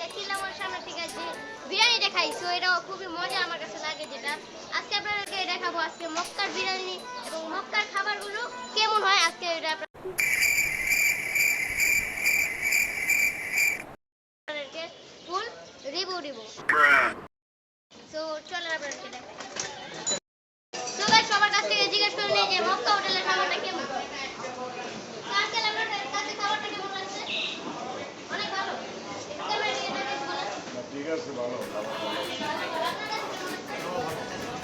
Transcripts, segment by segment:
যে চিল্লামোর সামনে থেকে যে বিরিয়ানিটা খাইছো এটাও খুবই মজা আমার কাছে লাগে যেটা আজকে আপনাদেরকে দেখাবো আজকে মক্কার বিরিয়ানি এবং মক্কার খাবারগুলো কেমন হয় আজকে এটা আপনাদেরকে ফুল রিভিউ দিব সো চলেন আপনাদেরকে দেখাই সো গাইস সবার কাছ থেকে জিজ্ঞেস করে নিই যে মক্কা হোটেলের খাবারটা কেমন আঙ্কেল আপনাদের কাছে খাবারটা কেমন লাগছে অনেক ভালো ঠিক আছে ভালো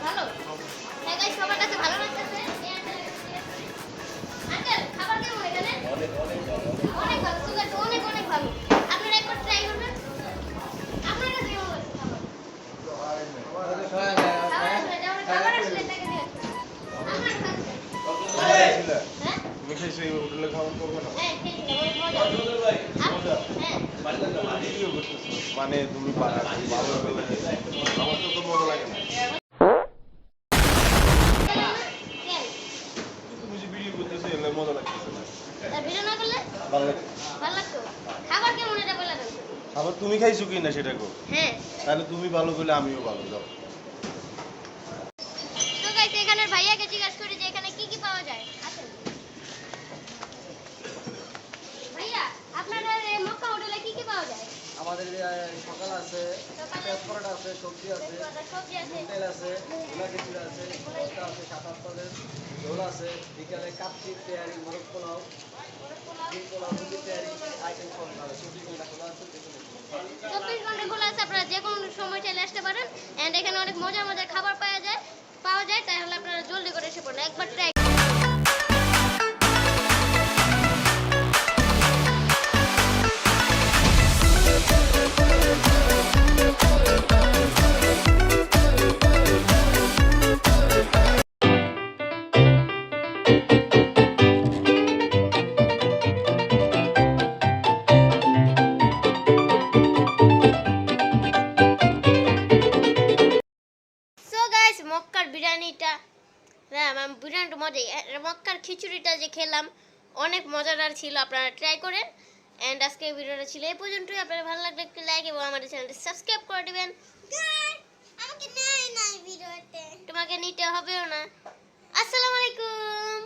ভালো হ্যাঁ গাইস সবার কাছে ভালো লাগতেছে আঙ্কেল খাবার কেমন এখানে অনেক ভালো সুগার তো অনেক অনেক ভালো আপনারা একবার ট্রাই করবেন আপনার কাছে কেমন লাগছে খাবার আসলে এটাকে দিয়ে আমার কাছে হ্যাঁ তুমি খাইছো এই হোটেলে খাবার করবে না হ্যাঁ খেয়েছিলাম অনেক মজা হ্যাঁ মানে তুমি ভালো আমার তো মজা লাগে না তুমি যে ভিডিও করতেছো এলে মজা লাগতেছে না ভিডিও না করলে ভালো লাগে ভালো লাগতো খাবার কেমন এটা বলে দেন খাবার তুমি খাইছো কি না সেটা কো হ্যাঁ তাহলে তুমি ভালো করলে আমিও ভালো যাও তো গাইস এখানে ভাইয়াকে জিজ্ঞাসা করি যে এখানে কি কি পাওয়া যায় আসেন ভাইয়া আপনাদের এই মক্কা হোটেলে কি কি পাওয়া যায় আমাদের সকাল আছে পেঁয়াজ পরোটা আছে সবজি আছে সবজি আছে তেল আছে গোলা খিচুড়ি আছে ভর্তা আছে 7-8 ঝোল আছে বিকালে কাপটি তেয়ারি মোরগ পোলাও ডিম পোলাও মুরগি তেয়ারি আইটেম সব ভালো সবজি কোনটা খোলা আছে দেখুন 24 ঘন্টা খোলা আছে আপনারা যে কোনো সময় চাইলে আসতে পারেন এন্ড এখানে অনেক মজার মজার খাবার পাওয়া যায় তাহলে আপনারা জলদি করে এসে পড়ুন একবার ট্রাই মক্কার বিরিয়ানিটা হ্যাঁ ম্যাম বিরিয়ানিটা মজাই মক্কার খিচুড়িটা যে খেলাম অনেক মজাদার ছিল আপনারা ট্রাই করেন এন্ড আজকে ভিডিওটা ছিল এই পর্যন্তই আপনাদের ভালো লাগলে একটু লাইক এবং আমাদের চ্যানেলটি সাবস্ক্রাইব করে দিবেন আমাকে নাই ভিডিওতে তোমাকে নিতে হবেও না আসসালামু আলাইকুম